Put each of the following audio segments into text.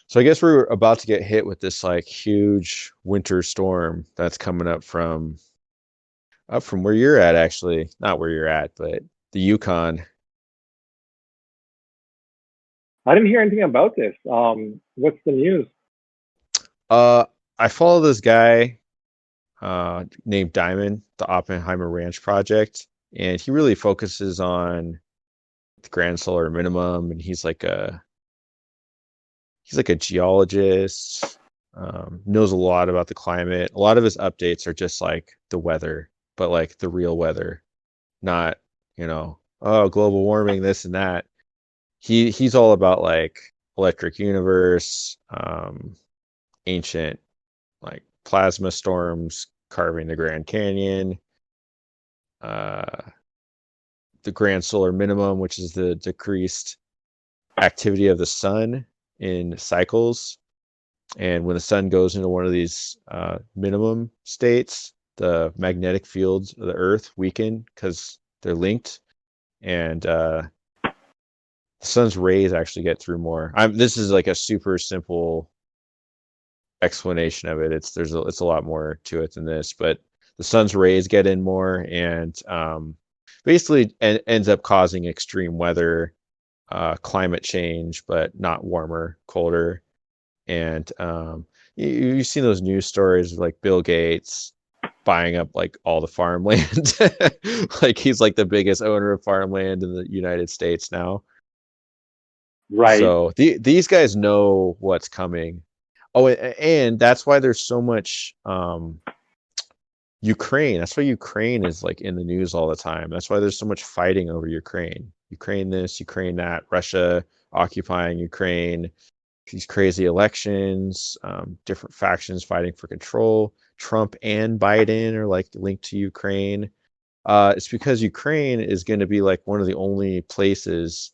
So I guess we're about to get hit with this like huge winter storm that's coming up from where you're at actually. Not where you're at, but the Yukon. I didn't hear anything about this. What's the news? Uh I follow this guy named Diamond, the Oppenheimer Ranch project, and he really focuses on the grand solar minimum and he's like a geologist, knows a lot about the climate. A lot of his updates are just like the weather, but like the real weather, not, oh, global warming, this and that. He's all about like electric universe, ancient like plasma storms carving the Grand Canyon, uh, the grand solar minimum, which is the decreased activity of the sun in cycles. And when the sun goes into one of these minimum states, the magnetic fields of the Earth weaken because they're linked, and the sun's rays actually get through more. This is like a super simple explanation of it. It's a lot more to it than this, but the sun's rays get in more, and basically ends up causing extreme weather, climate change, but not warmer, colder. And you've seen those news stories of like Bill Gates buying up like all the farmland. Like he's like the biggest owner of farmland in the United States now. Right, So these guys know what's coming. Oh, and that's why there's so much Ukraine. That's why Ukraine is like in the news all the time. That's why there's so much fighting over Ukraine. Ukraine this, Ukraine that, Russia occupying Ukraine, these crazy elections, different factions fighting for control. Trump and Biden are like linked to Ukraine. It's because Ukraine is going to be like one of the only places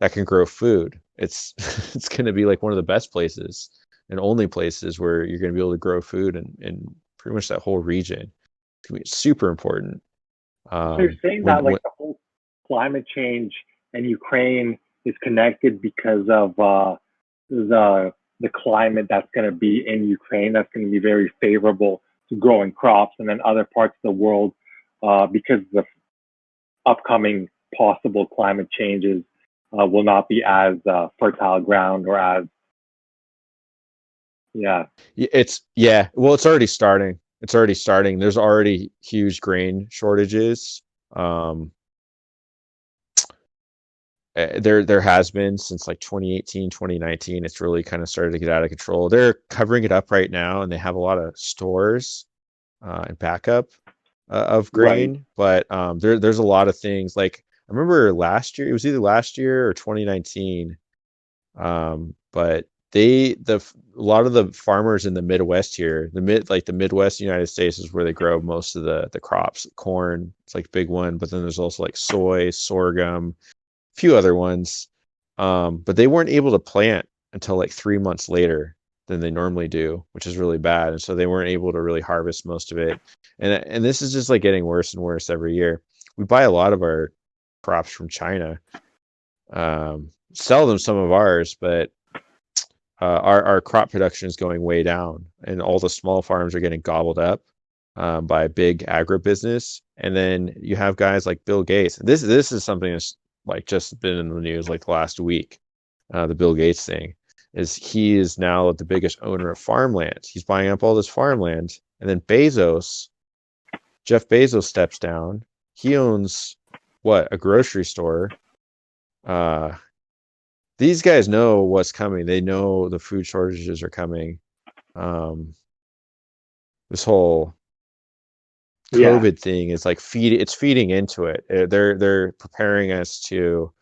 that can grow food. It's it's going to be like one of the best places and only places where you're going to be able to grow food in pretty much that whole region. It's going to be super important. so you're saying When that like the whole climate change and Ukraine is connected because of the climate that's going to be in Ukraine. That's going to be very favorable to growing crops, and then other parts of the world, because of the upcoming possible climate changes, will not be as fertile ground or as yeah. well, it's already starting. It's already starting. There's already huge grain shortages. Um, there has been since like 2018, 2019. It's really kind of started to get out of control. They're covering it up right now, and they have a lot of stores and backup of Right. grain. But there's a lot of things. Like I remember last year, it was either last year or 2019. But a lot of the farmers in the Midwest here, the Midwest United States is where they grow most of the crops. Corn, it's like a big one, but then there's also like soy, sorghum, a few other ones. But they weren't able to plant until like 3 months later than they normally do, which is really bad. And so they weren't able to really harvest most of it. And this is just like getting worse and worse every year. We buy a lot of our crops from China, sell them some of ours, but our crop production is going way down, and all the small farms are getting gobbled up by big agribusiness. And then you have guys like Bill Gates. This is something that's like just been in the news like the last week. The Bill Gates thing is he is now the biggest owner of farmland. He's buying up all this farmland, and then Jeff Bezos steps down. He owns what, a grocery store. Uh, these guys know what's coming. They know the food shortages are coming. Um, this whole Yeah. COVID thing is like it's feeding into it. They're preparing us to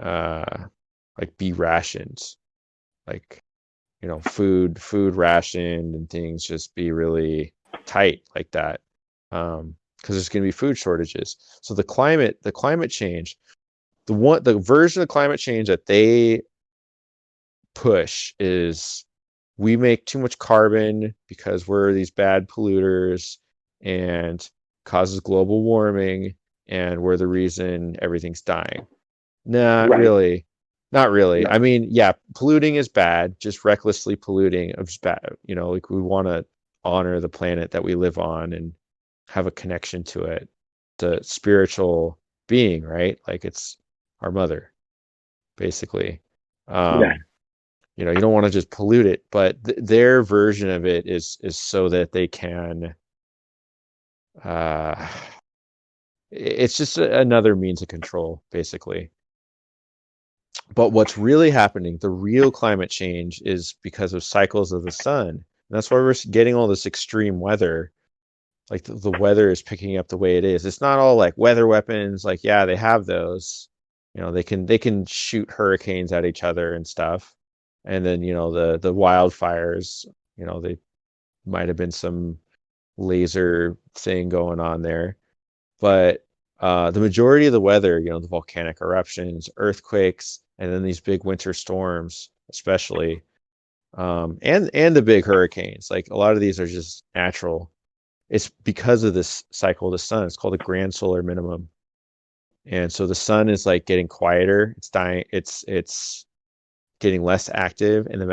uh like be rationed, like food rationed and things just be really tight like that. Because there's going to be food shortages. So the climate change, the version of climate change that they push is we make too much carbon because we're these bad polluters and causes global warming, and we're the reason everything's dying. Not Right. really. Not really. Yeah. I mean, yeah, polluting is bad. Just recklessly polluting is bad. You know, like we want to honor the planet that we live on and have a connection to it, the spiritual being, right? Like it's our mother, basically. Yeah. Um, you know, you don't want to just pollute it, but their version of it is so that they can. Uh, it's just another means of control, basically. But what's really happening, the real climate change, is because of cycles of the sun. And that's why we're getting all this extreme weather. Like the weather is picking up the way it is. It's not all like weather weapons. Like, yeah, they have those. You know, they can shoot hurricanes at each other and stuff. And then, you know, the wildfires, you know, they might have been some laser thing going on there. But the majority of the weather, you know, the volcanic eruptions, earthquakes, and then these big winter storms, especially, and the big hurricanes. Like a lot of these are just natural. It's because of this cycle of the sun. It's called the grand solar minimum. And so the sun is like getting quieter. It's dying. It's getting less active, and the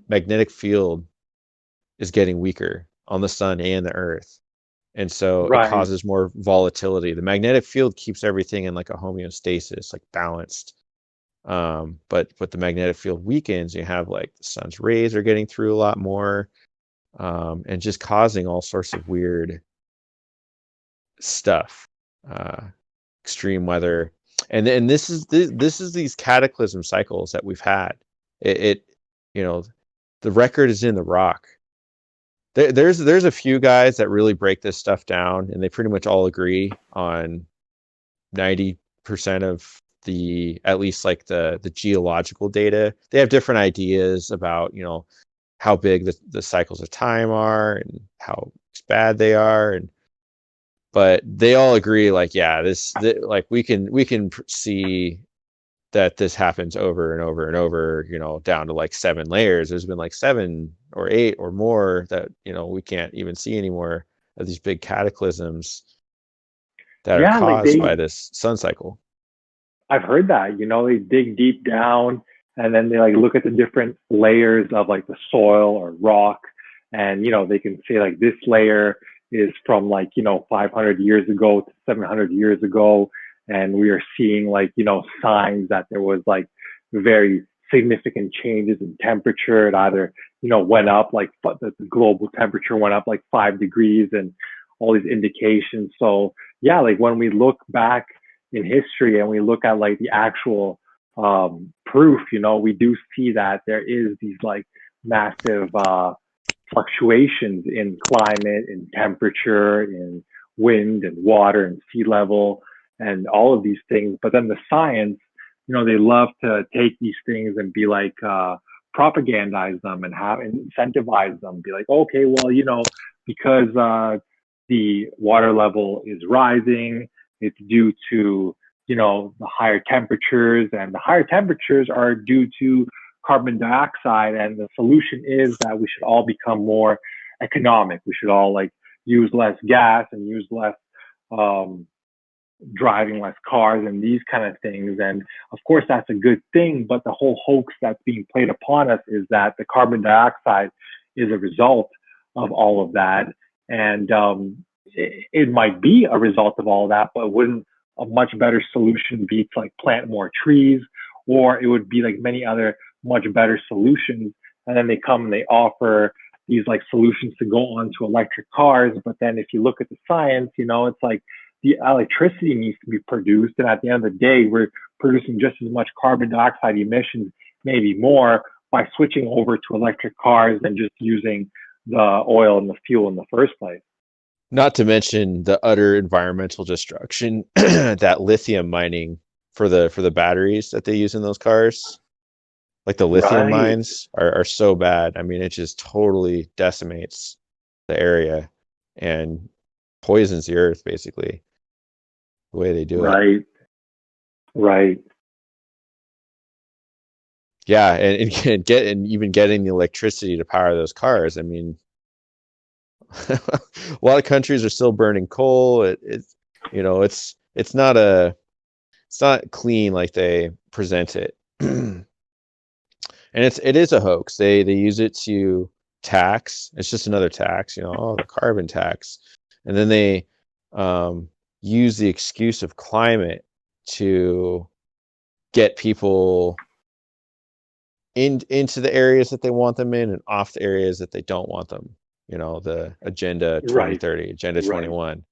magnetic field is getting weaker on the sun and the earth. And so it Right. causes more volatility. The magnetic field keeps everything in like a homeostasis, like balanced. But the magnetic field weakens. You have like the sun's rays are getting through a lot more, and just causing all sorts of weird stuff, uh, extreme weather, and this is these cataclysm cycles that we've had. It you know, the record is in the rock. There's a few guys that really break this stuff down, and they pretty much all agree on 90% of the, at least like the geological data. They have different ideas about, you know, how big the cycles of time are and how bad they are, and but they all agree like, yeah, like we can see that this happens over and over and over, you know, down to like 7 layers. There's been like 7 or 8 or more that, you know, we can't even see anymore, of these big cataclysms that are Yeah, like caused by they this sun cycle. I've heard that, they dig deep down and then they like look at the different layers of like the soil or rock. And, they can say like this layer is from like, 500 years ago to 700 years ago. And we are seeing like, signs that there was like very significant changes in temperature. It either, went up like the global temperature went up like 5 degrees and all these indications. So yeah, like when we look back in history and we look at like the actual proof, we do see that there is these like massive fluctuations in climate, in temperature, in wind and water and sea level and all of these things. But then the science, they love to take these things and be like, propagandize them and have and incentivize them, be like, okay, well, because the water level is rising, it's due to, the higher temperatures, and the higher temperatures are due to carbon dioxide. And the solution is that we should all become more economic. We should all like use less gas and use less, um, driving less cars and these kind of things. And of course, that's a good thing. But the whole hoax that's being played upon us is that the carbon dioxide is a result of all of that. And it might be a result of all of that, but wouldn't a much better solution be to like plant more trees? Or it would be like many other much better solutions. And then they come and they offer these like solutions to go on to electric cars. But then if you look at the science, it's like the electricity needs to be produced. And at the end of the day, we're producing just as much carbon dioxide emissions, maybe more, by switching over to electric cars than just using the oil and the fuel in the first place. Not to mention the utter environmental destruction that lithium mining for the batteries that they use in those cars. Like the lithium Right, mines are so bad. I mean, it just totally decimates the area and poisons the earth, basically, the way they do it. right, right. Yeah, and even getting the electricity to power those cars. I mean, a lot of countries are still burning coal. It's it's not clean like they present it. And it is a hoax. They use it to tax. It's just another tax, the carbon tax. And then they use the excuse of climate to get people into the areas that they want them in and off the areas that they don't want them. The Agenda 2030, Agenda 21.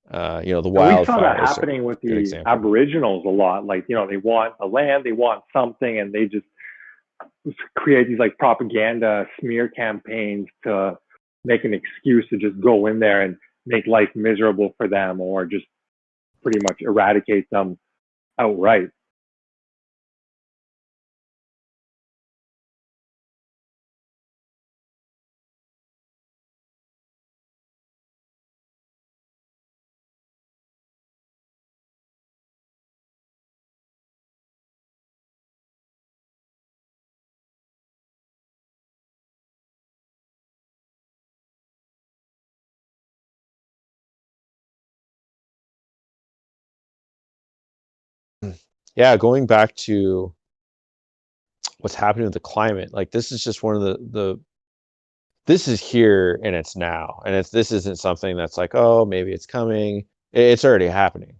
The And we saw that wildfires are happening with a good the example. Aboriginals a lot. Like, they want the land, they want something, and they just create these like propaganda smear campaigns to make an excuse to just go in there and make life miserable for them, or just pretty much eradicate them outright. Yeah, going back to what's happening with the climate, like this is just one of the this is here and it's now, and this isn't something that's like, oh, maybe it's coming. It's already happening.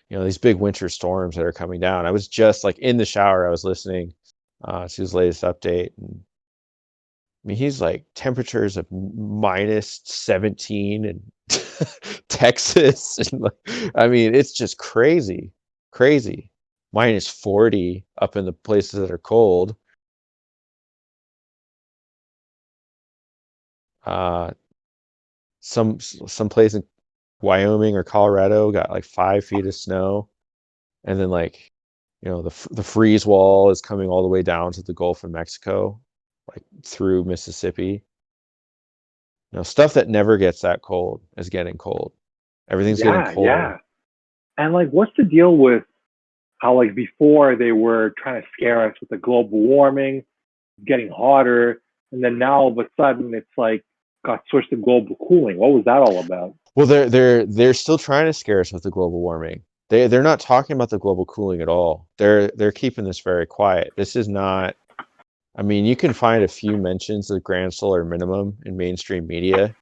These big winter storms that are coming down. I was just like in the shower, I was listening to his latest update, and I mean, he's like temperatures of -17 in Texas, and I mean, it's just crazy, crazy. -40 up in the places that are cold. Some place in Wyoming or Colorado got like 5 feet of snow, and then like, the freeze wall is coming all the way down to the Gulf of Mexico, like through Mississippi. Stuff that never gets that cold is getting cold. Everything's getting colder. Yeah. And like, what's the deal with how like before they were trying to scare us with the global warming, getting hotter, and then now all of a sudden it's like got switched to global cooling. What was that all about? Well, they're still trying to scare us with the global warming. They're not talking about the global cooling at all. They're keeping this very quiet. This is not. I mean, you can find a few mentions of grand solar minimum in mainstream media,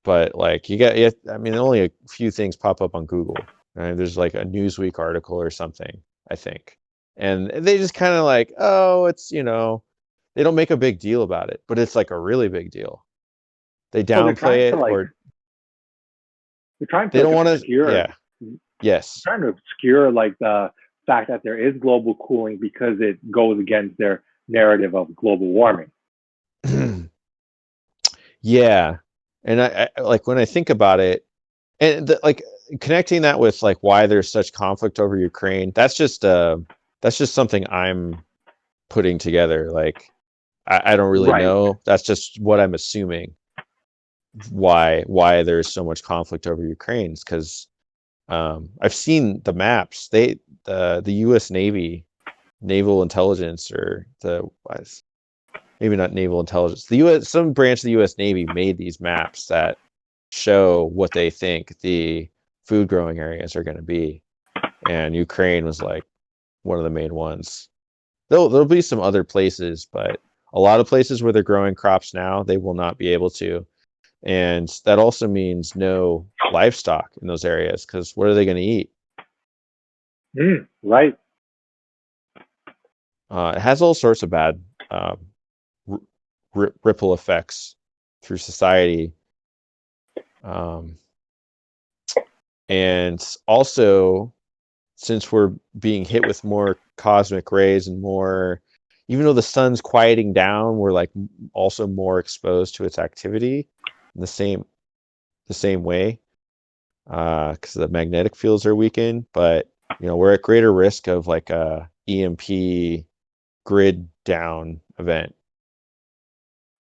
but like I mean, only a few things pop up on Google. Right? There's like a Newsweek article or something, I think, and they just kind of like, oh, it's they don't make a big deal about it, but it's like a really big deal. They downplay it, or they're trying to they don't want to. obscure. Yeah. Yes. They're trying to obscure like the fact that there is global cooling because it goes against their narrative of global warming. Yeah, and I like when I think about it, and like connecting that with like why there's such conflict over Ukraine. That's just something I'm putting together. Like I don't really know. That's just what I'm assuming. Why there's so much conflict over Ukraine? Because I've seen the maps. The U.S. Navy, naval intelligence, or maybe not naval intelligence. The U.S. some branch of the U.S. Navy made these maps that show what they think the food growing areas are going to be, and Ukraine was like one of the main ones. There'll be some other places, but a lot of places where they're growing crops now, they will not be able to, and that also means no livestock in those areas, because what are they going to eat? Right. It has all sorts of bad ripple effects through society. And also, since we're being hit with more cosmic rays and more, even though the sun's quieting down, we're like also more exposed to its activity in the same way, because the magnetic fields are weakened. But we're at greater risk of like a EMP grid down event